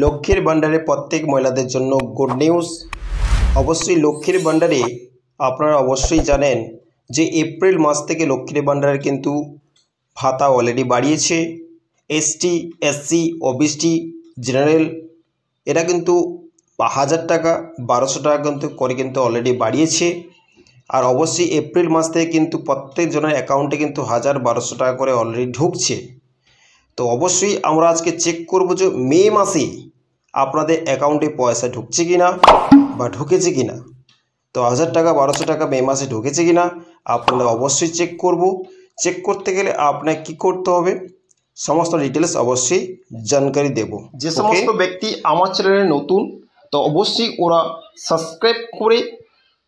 লক্ষ্মীর ভান্ডারে প্রত্যেক মহিলাদের জন্য গুড নিউজ। অবশ্যই লক্ষ্মীর ভান্ডারে আপনারা অবশ্যই জানেন যে এপ্রিল মাস থেকে লক্ষ্মীর ভান্ডারের কিন্তু ভাতা অলরেডি বাড়িয়েছে। এসটি, এসসি, ওবিসি, জেনারেল এরা কিন্তু 1000 টাকা 1200 টাকা কিন্তু অলরেডি বাড়িয়েছে। আর অবশ্যই এপ্রিল মাস থেকে কিন্তু প্রত্যেকজনের অ্যাকাউন্টে কিন্তু 1000-1200 টাকা করে অলরেডি ঢুকছে। তো অবশ্যই আমরা আজকে চেক করব যে মে মাসে আপনাদের অ্যাকাউন্টে পয়সা ঢুকছে কিনা বা ঢুকেছে কিনা। তো 1000 টাকা 1200 টাকা মে মাসে ঢুকেছে কিনা আপনারা অবশ্যই চেক করব। চেক করতে গেলে আপনাকে কি করতে হবে সমস্ত ডিটেলস অবশ্যই জানকারি দেব। যে সমস্ত ব্যক্তি আমার চ্যানেলে নতুন তো অবশ্যই ওরা সাবস্ক্রাইব করে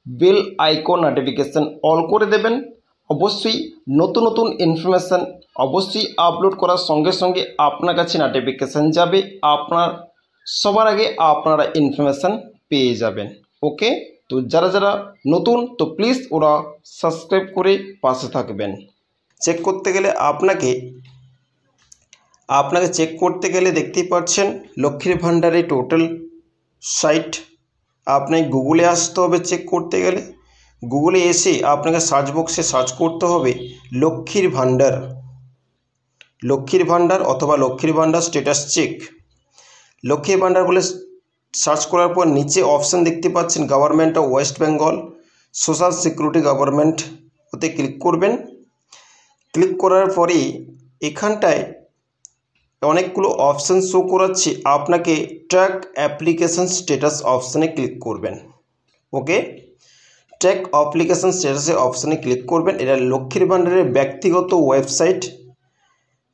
বেল আইকন নোটিফিকেশন অল করে দেবেন। অবশ্যই নতুন নতুন ইনফরমেশান অবশ্যই আপলোড করার সঙ্গে সঙ্গে আপনার কাছে নোটিফিকেশান যাবে, আপনার সবার আগে আপনারা ইনফরমেশান পেয়ে যাবেন। ওকে, তো যারা যারা নতুন তো প্লিজ ওরা সাবস্ক্রাইব করে পাশে থাকবেন। চেক করতে গেলে আপনাকে চেক করতে গেলে দেখতেই পাচ্ছেন লক্ষ্মীর ভান্ডারে টোটাল সাইট। আপনাকে গুগলে আসতে হবে। চেক করতে গেলে গুগলে এসে আপনাকে সার্চ বক্সে সার্চ করতে হবে লক্ষ্মীর ভান্ডার অথবা লক্ষ্মীর ভান্ডার স্ট্যাটাস চেক। লক্ষ্মীর ভান্ডার বলে সার্চ করার পর নিচে অপশান দেখতে পাচ্ছেন government of West Bengal social security government, ওতে ক্লিক করবেন। ক্লিক করার পরেই এখানটায় অনেকগুলো অপশান শো করাচ্ছে, আপনাকে ট্র্যাক অ্যাপ্লিকেশন স্ট্যাটাস অপশানে ক্লিক করবেন। ওকে, ট্র্যাক অ্যাপ্লিকেশন স্ট্যাটাসের অপশানে ক্লিক করবেন। এটা লক্ষ্মীর ভান্ডারের ব্যক্তিগত ওয়েবসাইট।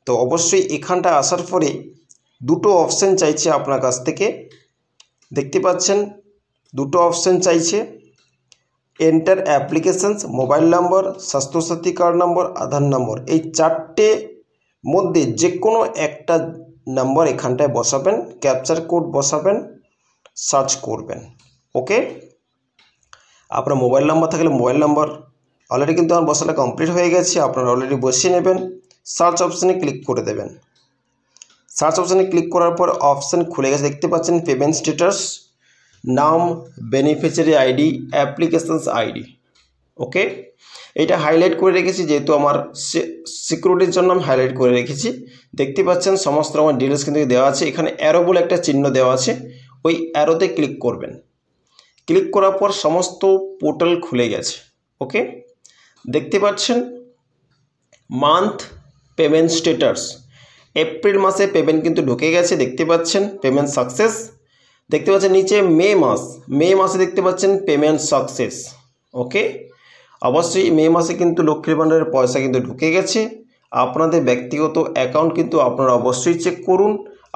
তো অবশ্যই এখানটা আসার পরে দুটো অপশান চাইছে আপনার কাছ থেকে, দেখতে পাচ্ছেন দুটো অপশান চাইছে, enter applications, mobile number, Swasthya Sathi card number, Aadhaar number. এই চারটে মধ্যে যে কোনো একটা নাম্বার এখানটায় বসাবেন, ক্যাপচার কোড বসাবেন, সার্চ করবেন। ওকে, আপনার মোবাইল নাম্বার থাকলে মোবাইল নাম্বার অলরেডি কিন্তু আমার বসাটা কমপ্লিট হয়ে গেছে, আপনারা অলরেডি বসিয়ে নেবেন। সার্চ অপশানে ক্লিক করে দেবেন। সার্চ অপশানে ক্লিক করার পর অপশান খুলে গেছে, দেখতে পাচ্ছেন পেমেন্ট স্ট্যাটাস, নাম, বেনিফিশিয়ারি আইডি, অ্যাপ্লিকেশনস আইডি। ওকে, এটা হাইলাইট করে রেখেছি যেহেতু আমার সিকিউরিটির জন্য আমি হাইলাইট করে রেখেছি। দেখতে পাচ্ছেন সমস্ত আমার ডিটেলস কিন্তু দেওয়া আছে। এখানে অ্যারো বলে একটা চিহ্ন দেওয়া আছে, ওই অ্যারোতে ক্লিক করবেন। ক্লিক করার পর সমস্ত পোর্টাল খুলে গেছে। ওকে, দেখতে পাচ্ছেন মান্থ পেমেন্ট স্ট্যাটাস, এপ্রিল মাসে পেমেন্ট কিন্তু ঢুকে গেছে, দেখতে পাচ্ছেন পেমেন্ট সাকসেস। দেখতে পাচ্ছেন নিচে মে মাসে দেখতে পাচ্ছেন পেমেন্ট সাকসেস। ওকে, অবশ্যই মে মাসে কিন্তু লক্ষ্মীর ভান্ডারের পয়সা কিন্তু ঢুকে গেছে। আপনাদের ব্যক্তিগত অ্যাকাউন্ট কিন্তু আপনারা অবশ্যই চেক করুন,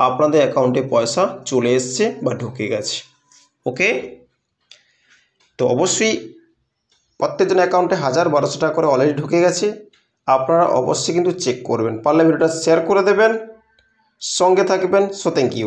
আপনাদের অ্যাকাউন্টে পয়সা চলে এসছে বা ঢুকে গেছে। ওকে, তো অবশ্যই প্রত্যেকজন অ্যাকাউন্টে 1000-1200 টাকা করে অলরেডি ঢুকে গেছে। আপনারা অবশ্যই কিন্তু চেক করবেন। পারলে ভিডিওটা শেয়ার করে দেবেন, সঙ্গে থাকবেন। So thank you.